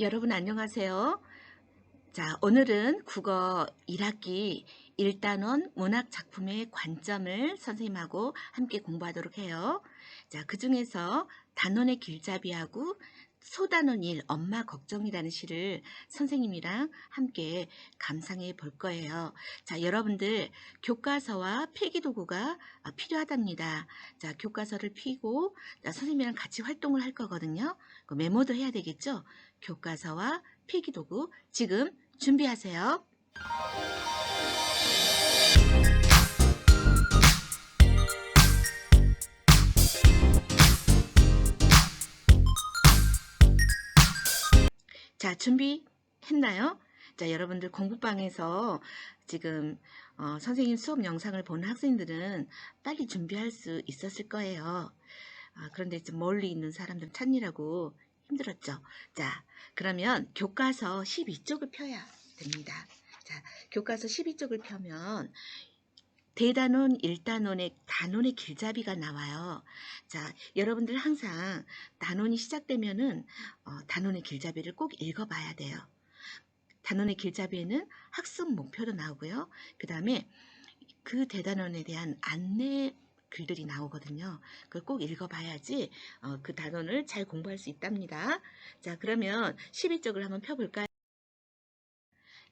여러분 안녕하세요. 자, 오늘은 국어 1학기 1단원 문학 작품의 관점을 선생님하고 함께 공부하도록 해요. 자, 그 중에서 단원의 길잡이하고 소단원 1 엄마 걱정이라는 시를 선생님이랑 함께 감상해 볼 거예요. 자, 여러분들 교과서와 필기도구가 필요하답니다. 자, 교과서를 펴고 선생님이랑 같이 활동을 할 거거든요. 그 메모도 해야 되겠죠? 교과서와 필기도구 지금 준비하세요. 자, 준비했나요? 자, 여러분들 공부방에서 지금 선생님 수업 영상을 보는 학생들은 빨리 준비할 수 있었을 거예요. 그런데 좀 멀리 있는 사람들 찾느라고 힘들었죠. 자, 그러면 교과서 12쪽을 펴야 됩니다. 자, 교과서 12쪽을 펴면 대단원, 1단원의 단원의 길잡이가 나와요. 자, 여러분들 항상 단원이 시작되면은 단원의 길잡이를 꼭 읽어봐야 돼요. 단원의 길잡이에는 학습 목표도 나오고요. 그 다음에 그 대단원에 대한 안내 글들이 나오거든요. 그걸 꼭 읽어봐야지 그 단원을 잘 공부할 수 있답니다. 자, 그러면 12쪽을 한번 펴볼까요?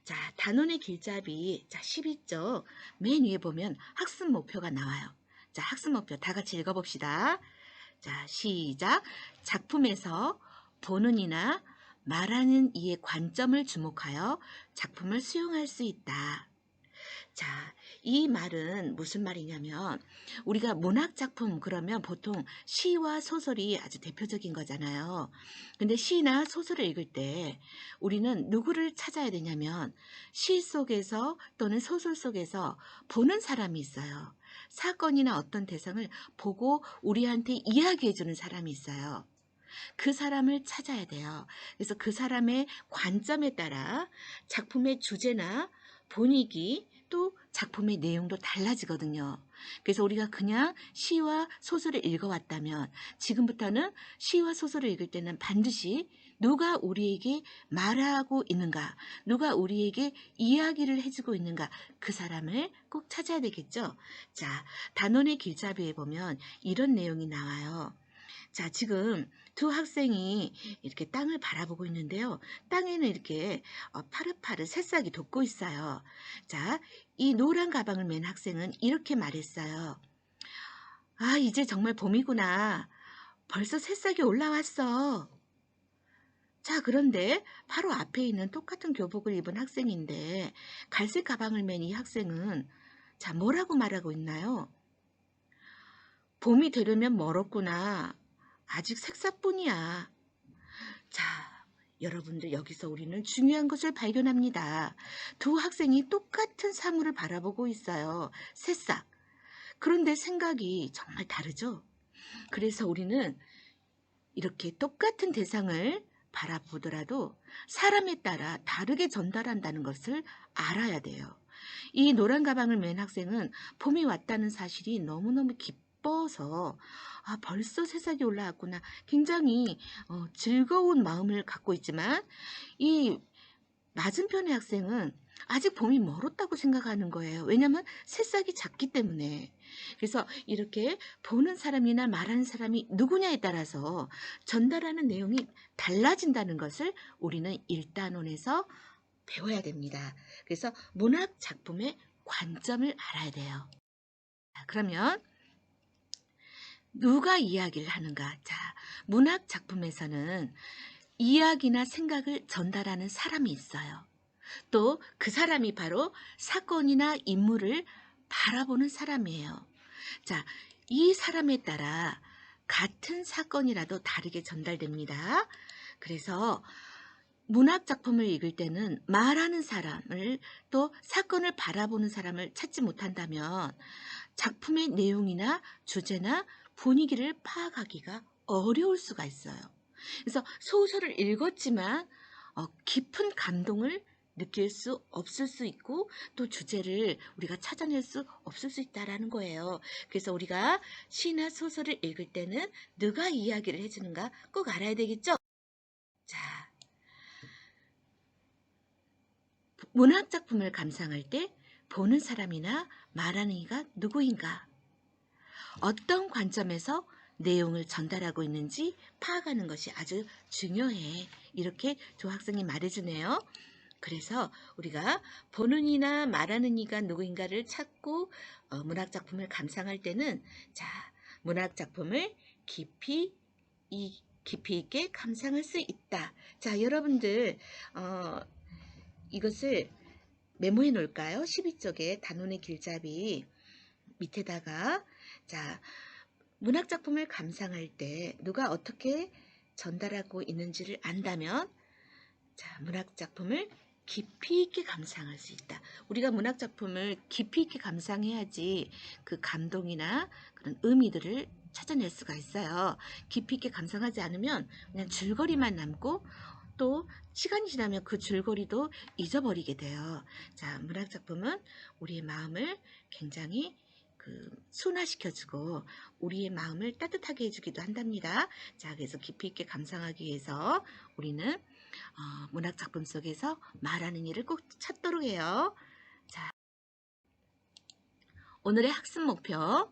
자, 단원의 길잡이, 자, 12쪽 맨 위에 보면 학습 목표가 나와요. 자, 학습 목표 다 같이 읽어봅시다. 자, 시작. 작품에서 보는 이나 말하는 이의 관점을 주목하여 작품을 수용할 수 있다. 자, 이 말은 무슨 말이냐면 우리가 문학작품 그러면 보통 시와 소설이 아주 대표적인 거잖아요. 근데 시나 소설을 읽을 때 우리는 누구를 찾아야 되냐면 시 속에서 또는 소설 속에서 보는 사람이 있어요. 사건이나 어떤 대상을 보고 우리한테 이야기해 주는 사람이 있어요. 그 사람을 찾아야 돼요. 그래서 그 사람의 관점에 따라 작품의 주제나 분위기 또 작품의 내용도 달라지거든요. 그래서 우리가 그냥 시와 소설을 읽어왔다면 지금부터는 시와 소설을 읽을 때는 반드시 누가 우리에게 말하고 있는가, 누가 우리에게 이야기를 해주고 있는가, 그 사람을 꼭 찾아야 되겠죠. 자, 단원의 길잡이에 보면 이런 내용이 나와요. 자, 지금 두 학생이 이렇게 땅을 바라보고 있는데요. 땅에는 이렇게 파릇파릇 새싹이 돋고 있어요. 자, 이 노란 가방을 맨 학생은 이렇게 말했어요. 아, 이제 정말 봄이구나. 벌써 새싹이 올라왔어. 자, 그런데 바로 앞에 있는 똑같은 교복을 입은 학생인데 갈색 가방을 맨 이 학생은 자, 뭐라고 말하고 있나요? 봄이 되려면 멀었구나. 아직 색사뿐이야. 자, 여러분들 여기서 우리는 중요한 것을 발견합니다. 두 학생이 똑같은 사물을 바라보고 있어요. 새싹. 그런데 생각이 정말 다르죠? 그래서 우리는 이렇게 똑같은 대상을 바라보더라도 사람에 따라 다르게 전달한다는 것을 알아야 돼요. 이 노란 가방을 맨 학생은 봄이 왔다는 사실이 너무너무 기뻐서 벌써 새싹이 올라왔구나. 굉장히 즐거운 마음을 갖고 있지만 이 맞은편의 학생은 아직 봄이 멀었다고 생각하는 거예요. 왜냐하면 새싹이 작기 때문에. 그래서 이렇게 보는 사람이나 말하는 사람이 누구냐에 따라서 전달하는 내용이 달라진다는 것을 우리는 1단원에서 배워야 됩니다. 그래서 문학 작품의 관점을 알아야 돼요. 자, 그러면 누가 이야기를 하는가? 자, 문학 작품에서는 이야기나 생각을 전달하는 사람이 있어요. 또 그 사람이 바로 사건이나 인물을 바라보는 사람이에요. 자, 이 사람에 따라 같은 사건이라도 다르게 전달됩니다. 그래서 문학 작품을 읽을 때는 말하는 사람을 또 사건을 바라보는 사람을 찾지 못한다면 작품의 내용이나 주제나 분위기를 파악하기가 어려울 수가 있어요. 그래서 소설을 읽었지만 깊은 감동을 느낄 수 없을 수 있고 또 주제를 우리가 찾아낼 수 없을 수 있다라는 거예요. 그래서 우리가 시나 소설을 읽을 때는 누가 이야기를 해주는가 꼭 알아야 되겠죠? 자, 문학작품을 감상할 때 보는 사람이나 말하는 이가 누구인가? 어떤 관점에서 내용을 전달하고 있는지 파악하는 것이 아주 중요해. 이렇게 조학생이 말해주네요. 그래서 우리가 보는 이나 말하는 이가 누구인가를 찾고 문학작품을 감상할 때는 자, 문학작품을 깊이 있게 감상할 수 있다. 자, 여러분들 이것을 메모해 놓을까요? 12쪽에 단원의 길잡이 밑에다가 자, 문학작품을 감상할 때 누가 어떻게 전달하고 있는지를 안다면 자, 문학작품을 깊이 있게 감상할 수 있다. 우리가 문학작품을 깊이 있게 감상해야지 그 감동이나 그런 의미들을 찾아낼 수가 있어요. 깊이 있게 감상하지 않으면 그냥 줄거리만 남고 또 시간이 지나면 그 줄거리도 잊어버리게 돼요. 자, 문학작품은 우리의 마음을 굉장히 순화시켜주고 우리의 마음을 따뜻하게 해주기도 한답니다. 자, 그래서 깊이 있게 감상하기 위해서 우리는 문학작품 속에서 말하는 일을 꼭 찾도록 해요. 자, 오늘의 학습 목표.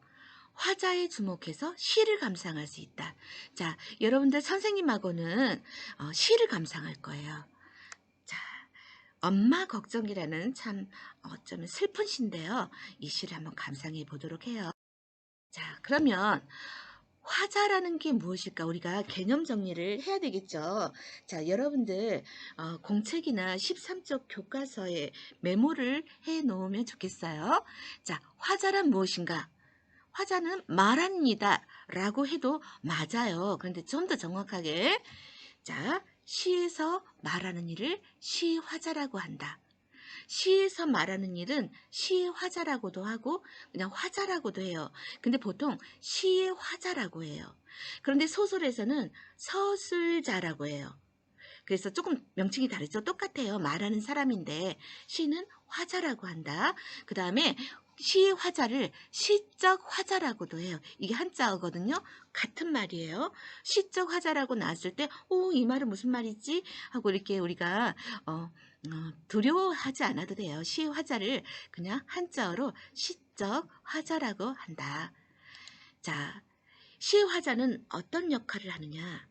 화자에 주목해서 시를 감상할 수 있다. 자, 여러분들 선생님하고는 시를 감상할 거예요. 자, 엄마 걱정이라는 참 어쩌면 슬픈 시인데요. 이 시를 한번 감상해 보도록 해요. 자, 그러면 화자라는 게 무엇일까? 우리가 개념 정리를 해야 되겠죠. 자, 여러분들 공책이나 13쪽 교과서에 메모를 해 놓으면 좋겠어요. 자, 화자란 무엇인가? 화자는 말하는 이다 라고 해도 맞아요. 그런데 좀 더 정확하게 자, 시에서 말하는 일을 시화자라고 한다. 시에서 말하는 일은 시화자라고도 하고 그냥 화자라고도 해요. 근데 보통 시의 화자라고 해요. 그런데 소설에서는 서술자라고 해요. 그래서 조금 명칭이 다르죠. 똑같아요. 말하는 사람인데 시는 화자라고 한다. 그 다음에 시의 화자를 시적 화자라고도 해요. 이게 한자어거든요. 같은 말이에요. 시적 화자라고 나왔을 때 이 말은 무슨 말이지? 하고 이렇게 우리가 두려워하지 않아도 돼요. 시의 화자를 그냥 한자어로 시적 화자라고 한다. 자, 시의 화자는 어떤 역할을 하느냐?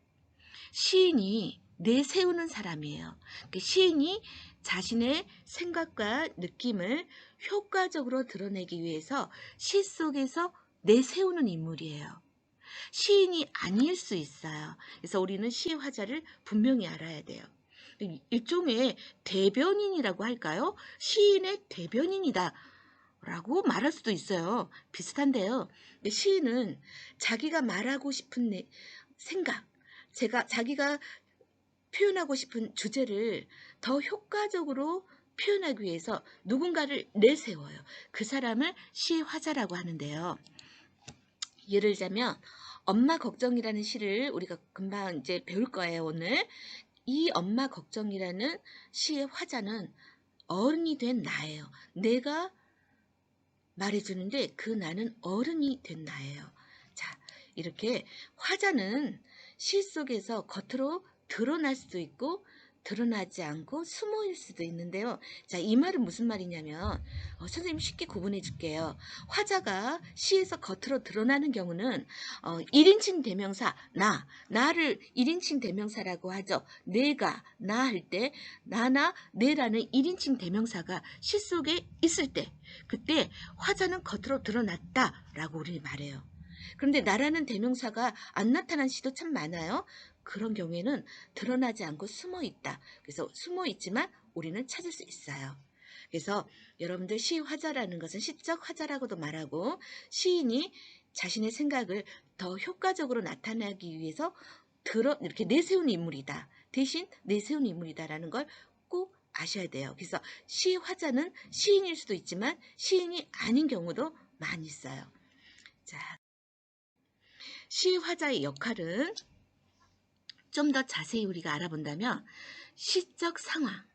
시인이 내세우는 사람이에요. 시인이 자신의 생각과 느낌을 효과적으로 드러내기 위해서 시 속에서 내세우는 인물이에요. 시인이 아닐 수 있어요. 그래서 우리는 시의 화자를 분명히 알아야 돼요. 일종의 대변인이라고 할까요? 시인의 대변인이다 라고 말할 수도 있어요. 비슷한데요. 근데 시인은 자기가 말하고 싶은 생각, 자기가 표현하고 싶은 주제를 더 효과적으로 표현하기 위해서 누군가를 내세워요. 그 사람을 시화자라고 하는데요. 예를 들자면 엄마 걱정이라는 시를 우리가 금방 이제 배울 거예요. 오늘 이 엄마 걱정이라는 시의 화자는 어른이 된 나예요. 내가 말해주는데 그 나는 어른이 된 나예요. 자, 이렇게 화자는 시 속에서 겉으로 드러날 수도 있고 드러나지 않고 숨어일 수도 있는데요. 자, 이 말은 무슨 말이냐면 선생님 쉽게 구분해 줄게요. 화자가 시에서 겉으로 드러나는 경우는 1인칭 대명사 나를 1인칭 대명사라고 하죠. 내가 나 할 때 나나 내라는 1인칭 대명사가 시 속에 있을 때 그때 화자는 겉으로 드러났다라고 우리는 말해요. 그런데 나라는 대명사가 안 나타난 시도 참 많아요. 그런 경우에는 드러나지 않고 숨어 있다. 그래서 숨어 있지만 우리는 찾을 수 있어요. 그래서 여러분들 시화자라는 것은 시적 화자라고도 말하고 시인이 자신의 생각을 더 효과적으로 나타내기 위해서 이렇게 내세운 인물이다. 대신 내세운 인물이다라는 걸 꼭 아셔야 돼요. 그래서 시화자는 시인일 수도 있지만 시인이 아닌 경우도 많이 있어요. 자, 시화자의 역할은 좀 더 자세히 우리가 알아본다면 시적 상황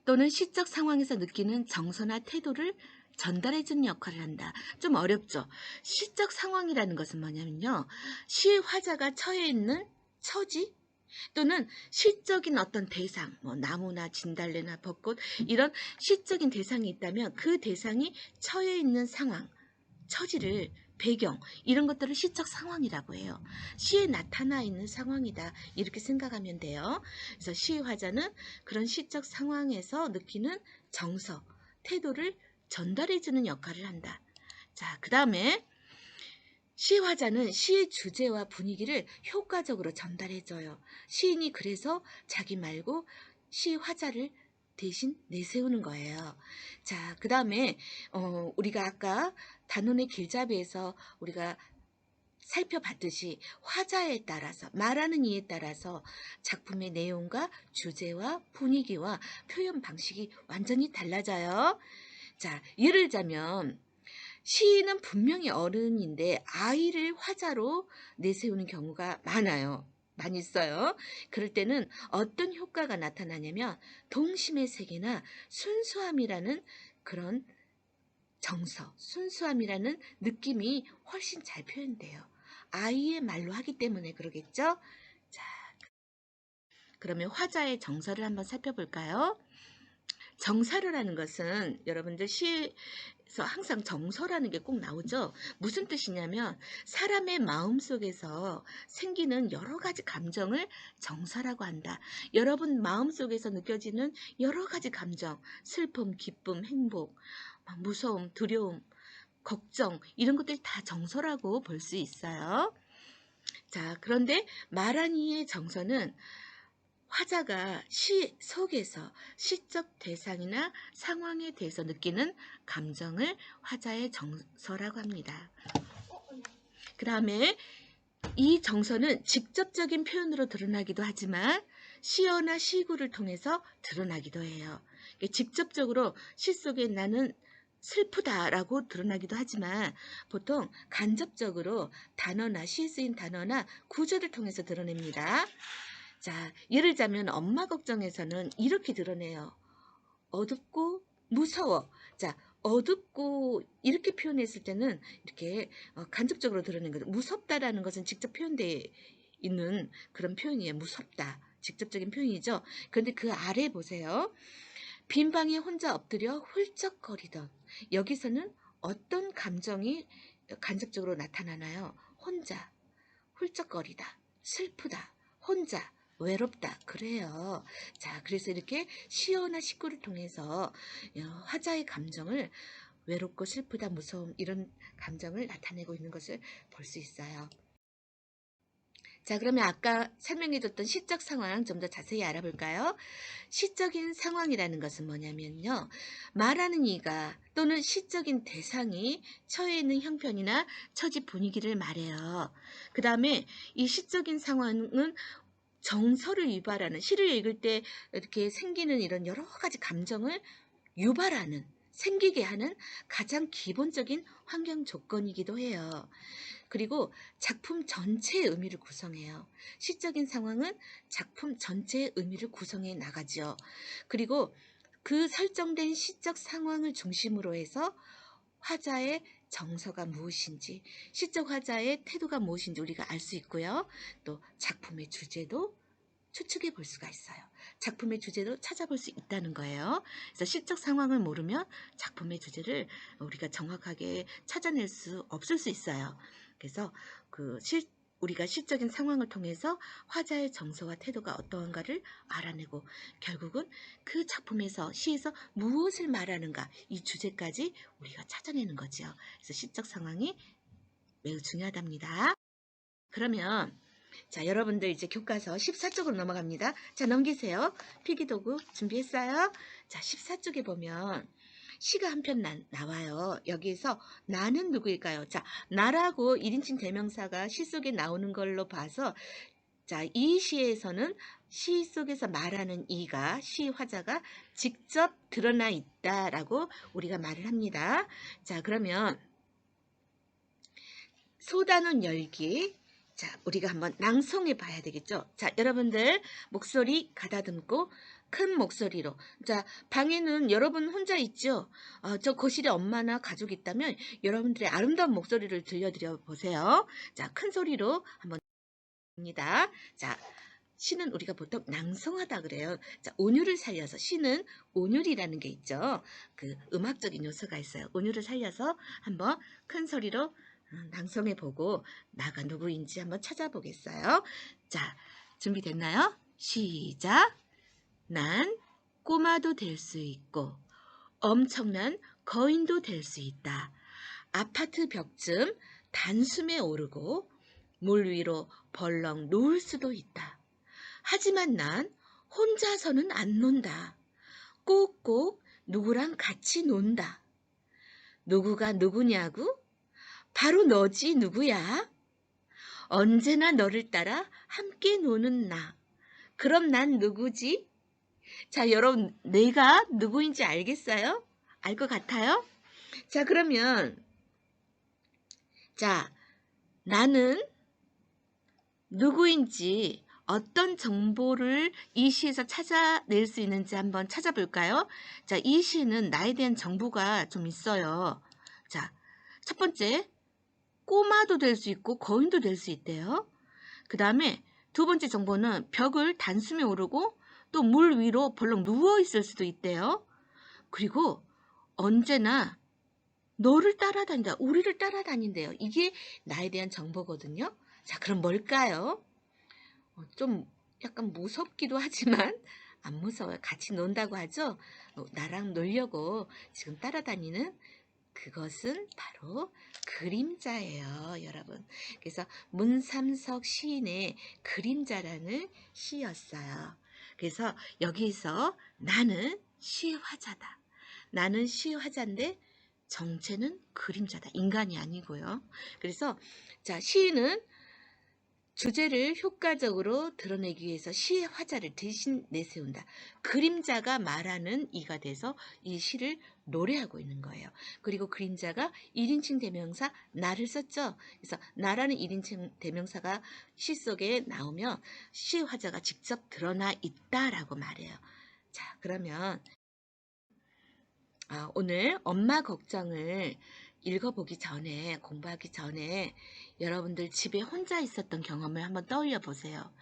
또는 시적 상황에서 느끼는 정서나 태도를 전달해주는 역할을 한다. 좀 어렵죠? 시적 상황이라는 것은 뭐냐면요. 시의 화자가 처해 있는 처지, 또는 시적인 어떤 대상, 뭐 나무나 진달래나 벚꽃 이런 시적인 대상이 있다면 그 대상이 처해 있는 상황, 처지를 배경 이런 것들을 시적 상황이라고 해요. 시에 나타나 있는 상황이다 이렇게 생각하면 돼요. 그래서 시의 화자는 그런 시적 상황에서 느끼는 정서, 태도를 전달해주는 역할을 한다. 자, 그 다음에 시화자는 시의 주제와 분위기를 효과적으로 전달해줘요. 시인이 그래서 자기 말고 시화자를 대신 내세우는 거예요. 자, 그 다음에 우리가 아까 단원의 길잡이에서 우리가 살펴봤듯이 화자에 따라서 말하는 이에 따라서 작품의 내용과 주제와 분위기와 표현 방식이 완전히 달라져요. 자, 예를 들자면 시인은 분명히 어른인데 아이를 화자로 내세우는 경우가 많아요. 많이 있어요. 그럴 때는 어떤 효과가 나타나냐면 동심의 세계나 순수함이라는 그런 정서, 순수함이라는 느낌이 훨씬 잘 표현돼요. 아이의 말로 하기 때문에 그러겠죠? 자, 그러면 화자의 정서를 한번 살펴볼까요? 정사료라는 것은 여러분들 시에서 항상 정서라는 게 꼭 나오죠. 무슨 뜻이냐면 사람의 마음속에서 생기는 여러 가지 감정을 정사라고 한다. 여러분 마음속에서 느껴지는 여러 가지 감정, 슬픔, 기쁨, 행복, 무서움, 두려움, 걱정 이런 것들이 다 정서라고 볼 수 있어요. 자, 그런데 말하니의 정서는 화자가 시 속에서 시적 대상이나 상황에 대해서 느끼는 감정을 화자의 정서라고 합니다. 그 다음에 이 정서는 직접적인 표현으로 드러나기도 하지만 시어나 시구를 통해서 드러나기도 해요. 직접적으로 시 속에 나는 슬프다라고 드러나기도 하지만 보통 간접적으로 단어나 시에 쓰인 단어나 구절을 통해서 드러냅니다. 자, 예를 들자면 엄마 걱정에서는 이렇게 드러내요. 어둡고 무서워. 자, 어둡고 이렇게 표현했을 때는 이렇게 간접적으로 드러낸 거죠. 무섭다라는 것은 직접 표현되어 있는 그런 표현이에요. 무섭다. 직접적인 표현이죠. 그런데 그 아래 보세요. 빈 방에 혼자 엎드려 훌쩍거리던 여기서는 어떤 감정이 간접적으로 나타나나요? 혼자, 훌쩍거리다, 슬프다, 혼자, 외롭다. 그래요. 자, 그래서 이렇게 시어나 시구를 통해서 화자의 감정을 외롭고 슬프다, 무서움 이런 감정을 나타내고 있는 것을 볼 수 있어요. 자, 그러면 아까 설명해줬던 시적 상황 좀 더 자세히 알아볼까요? 시적인 상황이라는 것은 뭐냐면요. 말하는 이가 또는 시적인 대상이 처해 있는 형편이나 처지 분위기를 말해요. 그 다음에 이 시적인 상황은 정서를 유발하는, 시를 읽을 때 이렇게 생기는 이런 여러 가지 감정을 유발하는, 생기게 하는 가장 기본적인 환경 조건이기도 해요. 그리고 작품 전체의 의미를 구성해요. 시적인 상황은 작품 전체의 의미를 구성해 나가죠. 그리고 그 설정된 시적 상황을 중심으로 해서 화자의 정서가 무엇인지, 시적 화자의 태도가 무엇인지 우리가 알 수 있고요. 또 작품의 주제도 추측해 볼 수가 있어요. 작품의 주제도 찾아볼 수 있다는 거예요. 그래서 시적 상황을 모르면 작품의 주제를 우리가 정확하게 찾아낼 수 없을 수 있어요. 그래서 우리가 시적인 상황을 통해서 화자의 정서와 태도가 어떠한가를 알아내고 결국은 그 작품에서 시에서 무엇을 말하는가 이 주제까지 우리가 찾아내는 거죠. 그래서 시적 상황이 매우 중요하답니다. 그러면 자, 여러분들 이제 교과서 14쪽으로 넘어갑니다. 자, 넘기세요. 필기도구 준비했어요? 자, 14쪽에 보면 시가 한 편 나와요. 여기에서 나는 누구일까요? 자, 나라고 1인칭 대명사가 시 속에 나오는 걸로 봐서 자, 이 시에서는 시 속에서 말하는 이가, 시 화자가 직접 드러나 있다라고 우리가 말을 합니다. 자, 그러면 소단원 열기. 자, 우리가 한번 낭송해 봐야 되겠죠? 자, 여러분들 목소리 가다듬고 큰 목소리로. 자, 방에는 여러분 혼자 있죠? 저 거실에 엄마나 가족이 있다면 여러분들의 아름다운 목소리를 들려드려 보세요. 자, 큰 소리로 한번 합니다. 자, 시는 우리가 보통 낭송하다 그래요. 자, 온유를 살려서 시는 온율이라는 게 있죠. 그 음악적인 요소가 있어요. 온유를 살려서 한번 큰 소리로 낭송해 보고 나가 누구인지 한번 찾아보겠어요. 자, 준비됐나요? 시작. 난 꼬마도 될 수 있고 엄청난 거인도 될 수 있다. 아파트 벽쯤 단숨에 오르고 물 위로 벌렁 놓을 수도 있다. 하지만 난 혼자서는 안 논다. 꼭꼭 누구랑 같이 논다. 누구가 누구냐고? 바로 너지 누구야? 언제나 너를 따라 함께 노는 나. 그럼 난 누구지? 자, 여러분, 내가 누구인지 알겠어요? 알 것 같아요? 자, 그러면, 자, 나는 누구인지 어떤 정보를 이 시에서 찾아낼 수 있는지 한번 찾아볼까요? 자, 이 시는 나에 대한 정보가 좀 있어요. 자, 첫 번째, 꼬마도 될 수 있고 거인도 될 수 있대요. 그 다음에 두 번째 정보는 벽을 단숨에 오르고 또 물 위로 벌렁 누워 있을 수도 있대요. 그리고 언제나 너를 따라다닌다. 우리를 따라다닌대요. 이게 나에 대한 정보거든요. 자, 그럼 뭘까요? 좀 약간 무섭기도 하지만 안 무서워요. 같이 논다고 하죠. 나랑 놀려고 지금 따라다니는 그것은 바로 그림자예요, 여러분. 그래서 문삼석 시인의 그림자라는 시였어요. 그래서 여기서 나는 시의 화자다. 나는 시의 화자인데 정체는 그림자다. 인간이 아니고요. 그래서 자, 시인은 주제를 효과적으로 드러내기 위해서 시의 화자를 대신 내세운다. 그림자가 말하는 이가 돼서 이 시를 노래하고 있는 거예요. 그리고 그림자가 1인칭 대명사 나를 썼죠. 그래서 나라는 1인칭 대명사가 시 속에 나오면 시의 화자가 직접 드러나 있다라고 말해요. 자, 그러면 오늘 엄마 걱정을 읽어보기 전에, 공부하기 전에 여러분들 집에 혼자 있었던 경험을 한번 떠올려 보세요.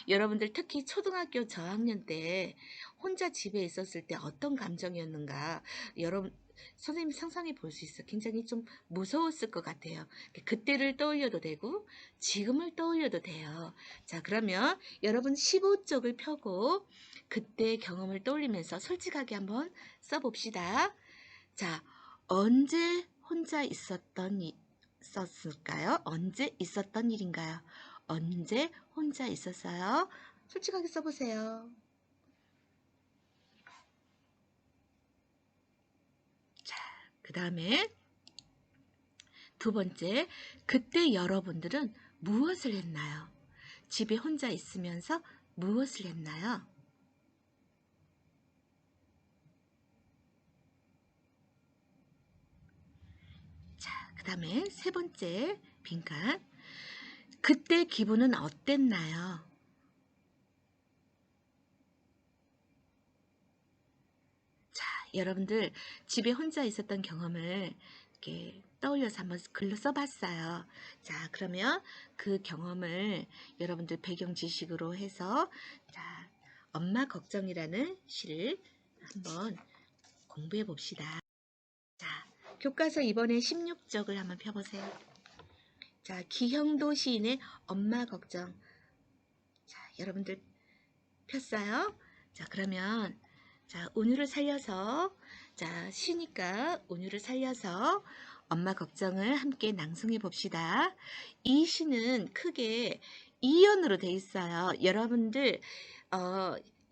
여러분들 특히 초등학교 저학년 때 혼자 집에 있었을 때 어떤 감정이었는가 여러분 선생님이 상상해 볼 수 있어요. 굉장히 좀 무서웠을 것 같아요. 그때를 떠올려도 되고 지금을 떠올려도 돼요. 자, 그러면 여러분 15쪽을 펴고 그때 경험을 떠올리면서 솔직하게 한번 써봅시다. 자, 언제 혼자 있었을까요? 언제 있었던 일인가요? 언제 혼자 있었어요? 솔직하게 써보세요. 자, 그 다음에 두 번째, 그때 여러분들은 무엇을 했나요? 집에 혼자 있으면서 무엇을 했나요? 그 다음에 세 번째 빈칸. 그때 기분은 어땠나요? 자, 여러분들 집에 혼자 있었던 경험을 이렇게 떠올려서 한번 글로 써봤어요. 자, 그러면 그 경험을 여러분들 배경 지식으로 해서 자, 엄마 걱정이라는 시를 한번 공부해 봅시다. 자, 교과서 이번에 16쪽을 한번 펴보세요. 자, 기형도 시인의 엄마 걱정. 자, 여러분들 폈어요? 자, 그러면 자, 온유를 살려서 자, 시니까 온유를 살려서 엄마 걱정을 함께 낭송해 봅시다. 이 시는 크게 이연으로 돼 있어요. 여러분들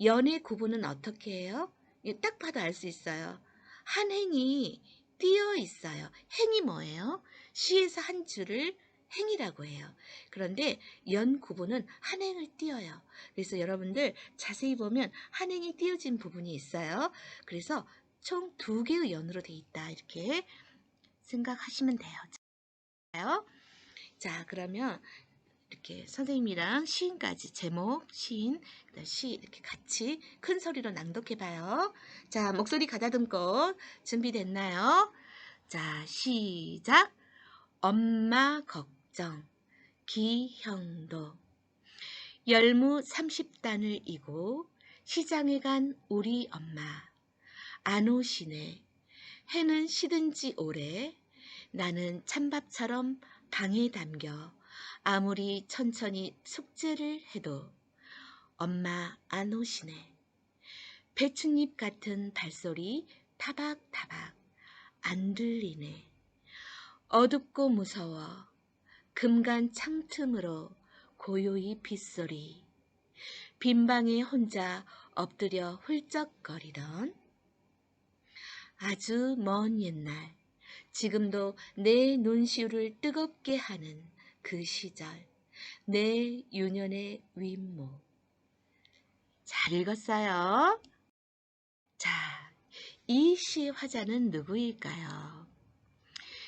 연의 구분은 어떻게 해요? 딱 봐도 알 수 있어요. 한 행이 띄어 있어요. 행이 뭐예요? 시에서 한 줄을 행이라고 해요. 그런데 연 구분은 한 행을 띄어요. 그래서 여러분들 자세히 보면 한 행이 띄어진 부분이 있어요. 그래서 총 2개의 연으로 돼 있다. 이렇게 생각하시면 돼요. 자, 그러면 이렇게 선생님이랑 시인까지 제목, 시인, 시 이렇게 같이 큰 소리로 낭독해 봐요. 자, 목소리 가다듬고 준비됐나요? 자, 시작. 엄마 걱정. 기형도. 열무 30단을 이고 시장에 간 우리 엄마 안 오시네. 해는 시든 지 오래. 나는 찬밥처럼 방에 담겨 아무리 천천히 숙제를 해도 엄마 안 오시네. 배춧잎 같은 발소리 타박타박 안 들리네. 어둡고 무서워 금간 창틈으로 고요히 빗소리. 빈방에 혼자 엎드려 훌쩍거리던 아주 먼 옛날, 지금도 내 눈시울을 뜨겁게 하는 그 시절, 내 유년의 윗목. 잘 읽었어요. 자, 이 시의 화자는 누구일까요?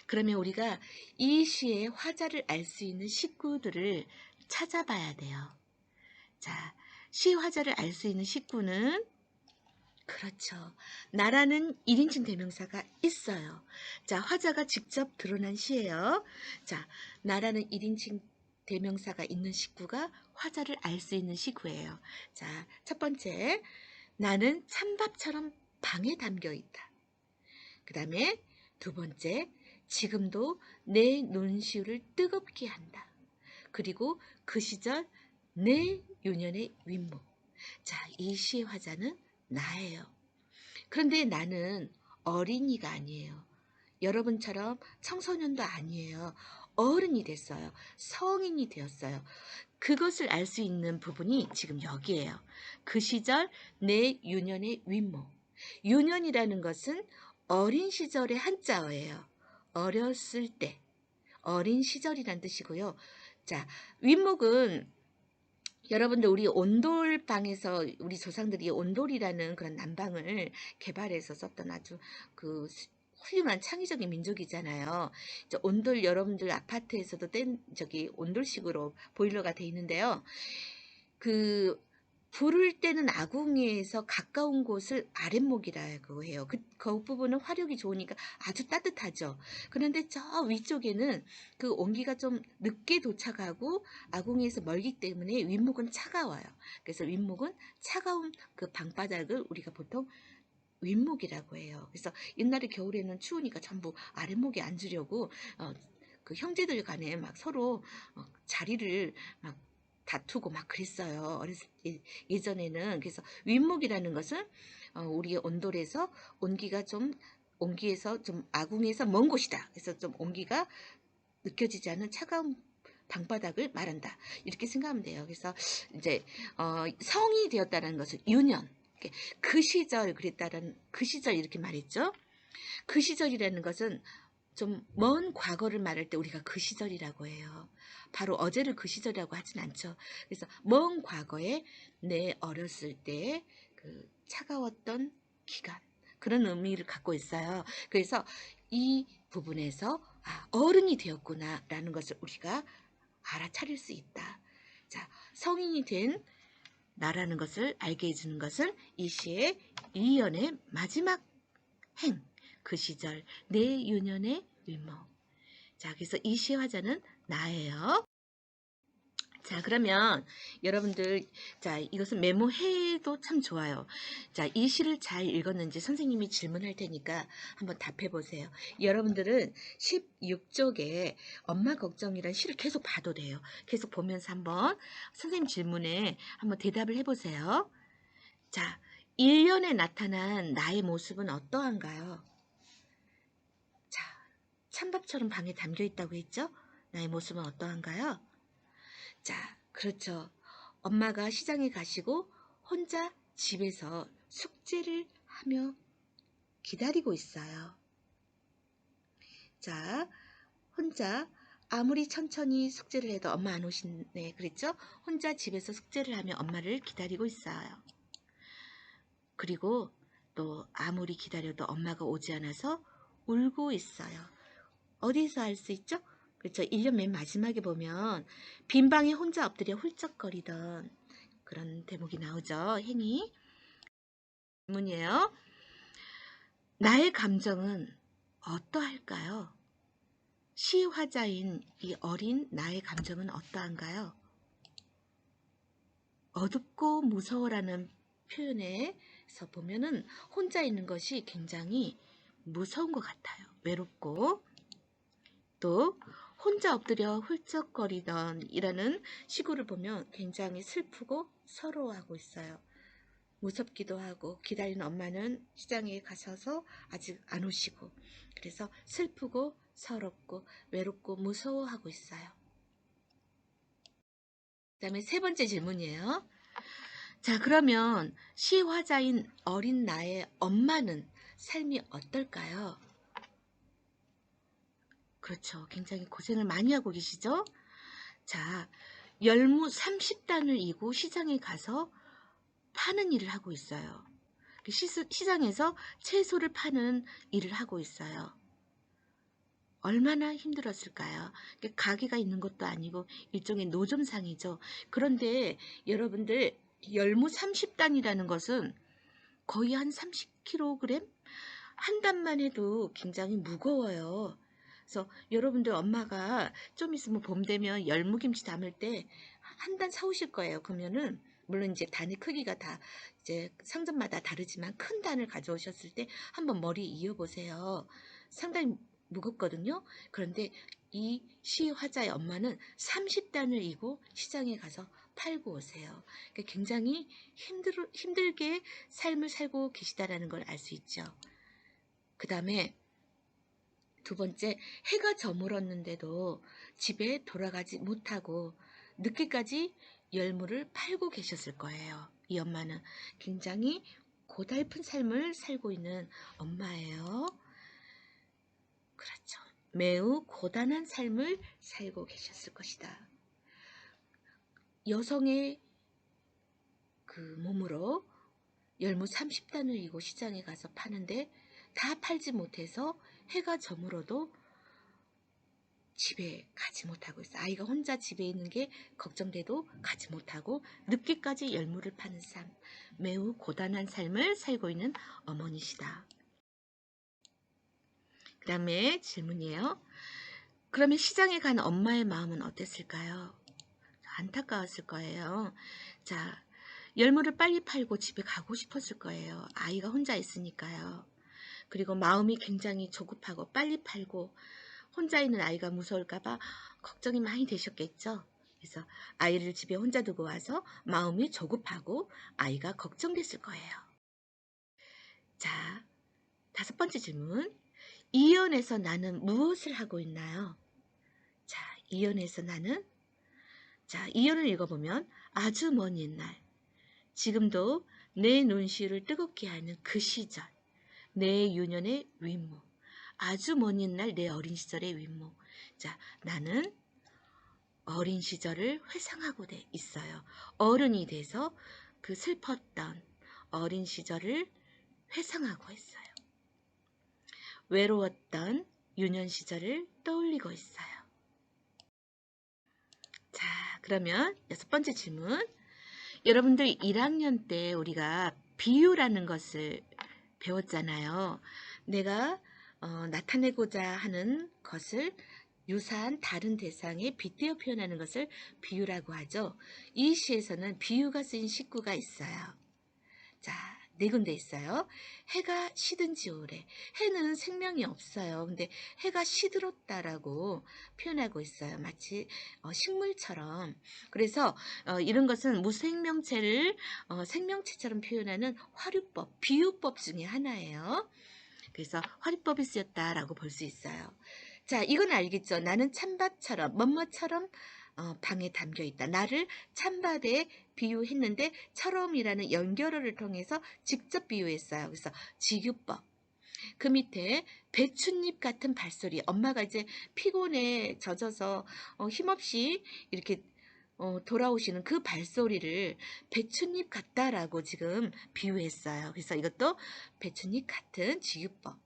그러면 우리가 이 시의 화자를 알 수 있는 식구들을 찾아봐야 돼요. 자, 시 화자를 알 수 있는 식구는 그렇죠. 나라는 1인칭 대명사가 있어요. 자, 화자가 직접 드러난 시예요. 자, 나라는 1인칭 대명사가 있는 식구가 화자를 알 수 있는 식구예요. 자, 첫 번째, 나는 찬밥처럼 방에 담겨 있다. 그 다음에 두 번째, 지금도 내 눈시울을 뜨겁게 한다. 그리고 그 시절 내 유년의 윗목. 자, 이 시의 화자는 나예요. 그런데 나는 어린이가 아니에요. 여러분처럼 청소년도 아니에요. 어른이 됐어요. 성인이 되었어요. 그것을 알 수 있는 부분이 지금 여기에요. 그 시절 내 유년의 윗목. 유년이라는 것은 어린 시절의 한자어예요. 어렸을 때, 어린 시절이란 뜻이고요. 자, 윗목은 여러분들 우리 온돌방에서 우리 조상들이 온돌이라는 그런 난방을 개발해서 썼던 아주 그 훌륭한 창의적인 민족이잖아요. 이제 온돌 여러분들 아파트에서도 온돌식으로 보일러가 돼 있는데요. 그 불을 때는 아궁이에서 가까운 곳을 아랫목이라고 해요. 그 부분은 화력이 좋으니까 아주 따뜻하죠. 그런데 저 위쪽에는 그 온기가 좀 늦게 도착하고 아궁이에서 멀기 때문에 윗목은 차가워요. 그래서 윗목은 차가운 그 방바닥을 우리가 보통 윗목이라고 해요. 그래서 옛날에 겨울에는 추우니까 전부 아랫목에 앉으려고 그 형제들 간에 막 서로 자리를 막 다투고 막 그랬어요. 예전에는. 그래서 윗목이라는 것은 우리의 온돌에서 온기에서 좀 아궁에서 먼 곳이다. 그래서 좀 온기가 느껴지지 않는 차가운 방바닥을 말한다. 이렇게 생각하면 돼요. 그래서 이제 성이 되었다는 것은 유년. 그 시절 그랬다는 그 시절 이렇게 말했죠. 그 시절이라는 것은 좀 먼 과거를 말할 때 우리가 그 시절이라고 해요. 바로 어제를 그 시절이라고 하진 않죠. 그래서 먼 과거에 내 어렸을 때 그 차가웠던 기간 그런 의미를 갖고 있어요. 그래서 이 부분에서 어른이 되었구나 라는 것을 우리가 알아차릴 수 있다. 자, 성인이 된 나라는 것을 알게 해주는 것은 이 시의 이연의 마지막 행, 그 시절 내 유년의 윗목. 자, 그래서 이 시의 화자는 나예요. 자, 그러면 여러분들, 자, 이것은 메모해도 참 좋아요. 자, 이 시를 잘 읽었는지 선생님이 질문할 테니까 한번 답해 보세요. 여러분들은 16쪽에 엄마 걱정이란 시를 계속 봐도 돼요. 계속 보면서 한번 선생님 질문에 한번 대답을 해 보세요. 자, 1년에 나타난 나의 모습은 어떠한가요? 자, 찬밥처럼 방에 담겨 있다고 했죠? 나의 모습은 어떠한가요? 자, 그렇죠. 엄마가 시장에 가시고 혼자 집에서 숙제를 하며 기다리고 있어요. 자, 혼자 아무리 천천히 숙제를 해도 엄마 안 오시네. 그랬죠? 혼자 집에서 숙제를 하며 엄마를 기다리고 있어요. 그리고 또 아무리 기다려도 엄마가 오지 않아서 울고 있어요. 어디서 알 수 있죠? 그렇죠. 1년 맨 마지막에 보면 빈 방에 혼자 엎드려 훌쩍거리던 그런 대목이 나오죠. 행위. 질문이에요. 나의 감정은 어떠할까요? 시화자인 이 어린 나의 감정은 어떠한가요? 어둡고 무서워라는 표현에서 보면은 혼자 있는 것이 굉장히 무서운 것 같아요. 외롭고 또 혼자 엎드려 훌쩍거리던 이라는 시구를 보면 굉장히 슬프고 서러워하고 있어요. 무섭기도 하고 기다리는 엄마는 시장에 가셔서 아직 안 오시고 그래서 슬프고 서럽고 외롭고 무서워하고 있어요. 그 다음에 세 번째 질문이에요. 자, 그러면 시화자인 어린 나의 엄마는 삶이 어떨까요? 그렇죠. 굉장히 고생을 많이 하고 계시죠? 자, 열무 30단을 이고 시장에 가서 파는 일을 하고 있어요. 시장에서 채소를 파는 일을 하고 있어요. 얼마나 힘들었을까요? 가게가 있는 것도 아니고 일종의 노점상이죠. 그런데 여러분들 열무 30단이라는 것은 거의 한 30kg? 한 단만 해도 굉장히 무거워요. 그래서 여러분들 엄마가 좀 있으면 봄 되면 열무김치 담을 때 한 단 사오실 거예요. 그러면은 물론 이제 단의 크기가 다 이제 상점마다 다르지만 큰 단을 가져오셨을 때 한번 머리 이어보세요. 상당히 무겁거든요. 그런데 이 시화자의 엄마는 30단을 이고 시장에 가서 팔고 오세요. 그러니까 굉장히 힘들게 삶을 살고 계시다라는 걸 알 수 있죠. 그 다음에 두 번째, 해가 저물었는데도 집에 돌아가지 못하고 늦게까지 열무를 팔고 계셨을 거예요. 이 엄마는 굉장히 고달픈 삶을 살고 있는 엄마예요. 그렇죠. 매우 고단한 삶을 살고 계셨을 것이다. 여성의 그 몸으로 열무 30단을 이고 시장에 가서 파는데 다 팔지 못해서 해가 저물어도 집에 가지 못하고 있어. 아이가 혼자 집에 있는 게 걱정돼도 가지 못하고 늦게까지 열무를 파는 삶, 매우 고단한 삶을 살고 있는 어머니시다. 그 다음에 질문이에요. 그러면 시장에 간 엄마의 마음은 어땠을까요? 안타까웠을 거예요. 자, 열무를 빨리 팔고 집에 가고 싶었을 거예요. 아이가 혼자 있으니까요. 그리고 마음이 굉장히 조급하고 빨리 팔고 혼자 있는 아이가 무서울까봐 걱정이 많이 되셨겠죠. 그래서 아이를 집에 혼자 두고 와서 마음이 조급하고 아이가 걱정됐을 거예요. 자, 다섯 번째 질문. 이연에서 나는 무엇을 하고 있나요? 자, 이연에서 나는 자, 이연을 읽어보면 아주 먼 옛날 지금도 내 눈시울을 뜨겁게 하는 그 시절 내 유년의 윗목 아주 먼 옛날 내 어린 시절의 윗목 자, 나는 어린 시절을 회상하고 있어요. 어른이 돼서 그 슬펐던 어린 시절을 회상하고 있어요. 외로웠던 유년 시절을 떠올리고 있어요. 자, 그러면 여섯 번째 질문. 여러분들 1학년 때 우리가 비유라는 것을 배웠잖아요. 내가 나타내고자 하는 것을 유사한 다른 대상에 빗대어 표현하는 것을 비유라고 하죠. 이 시에서는 비유가 쓰인 식구가 있어요. 자, 네 군데 있어요. 해가 시든지 오래. 해는 생명이 없어요. 근데 해가 시들었다라고 표현하고 있어요. 마치 식물처럼. 그래서 이런 것은 무생명체를 생명체처럼 표현하는 화류법, 비유법 중에 하나예요. 그래서 화류법이 쓰였다라고 볼 수 있어요. 자, 이건 알겠죠? 나는 찬밥처럼, 뭐뭐처럼 방에 담겨 있다. 나를 찬밥에 비유했는데 처럼이라는 연결어를 통해서 직접 비유했어요. 그래서 직유법. 그 밑에 배춧잎 같은 발소리. 엄마가 이제 피곤에 젖어서 힘없이 이렇게 돌아오시는 그 발소리를 배춧잎 같다라고 지금 비유했어요. 그래서 이것도 배춧잎 같은 직유법.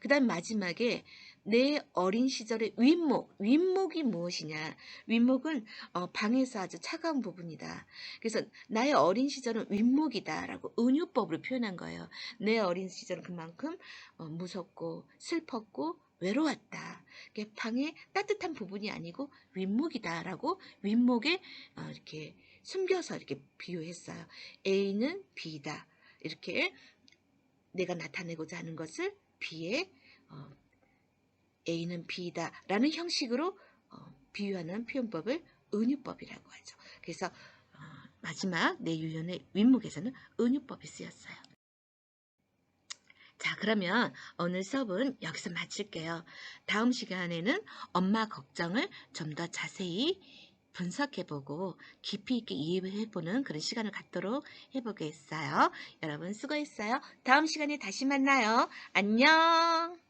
그 다음 마지막에 내 어린 시절의 윗목이 무엇이냐? 윗목은 방에서 아주 차가운 부분이다. 그래서 나의 어린 시절은 윗목이다라고 은유법으로 표현한 거예요. 내 어린 시절은 그만큼 무섭고 슬펐고 외로웠다. 이게 방의 따뜻한 부분이 아니고 윗목이다라고 윗목에 이렇게 숨겨서 이렇게 비유했어요. A는 B다. 이렇게 내가 나타내고자 하는 것을 B에 A는 B다라는 형식으로 비유하는 표현법을 은유법이라고 하죠. 그래서 마지막 내 유연의 윗목에서는 은유법이 쓰였어요. 자, 그러면 오늘 수업은 여기서 마칠게요. 다음 시간에는 엄마 걱정을 좀 더 자세히 분석해보고 깊이 있게 이해해보는 그런 시간을 갖도록 해보겠어요. 여러분 수고했어요. 다음 시간에 다시 만나요. 안녕.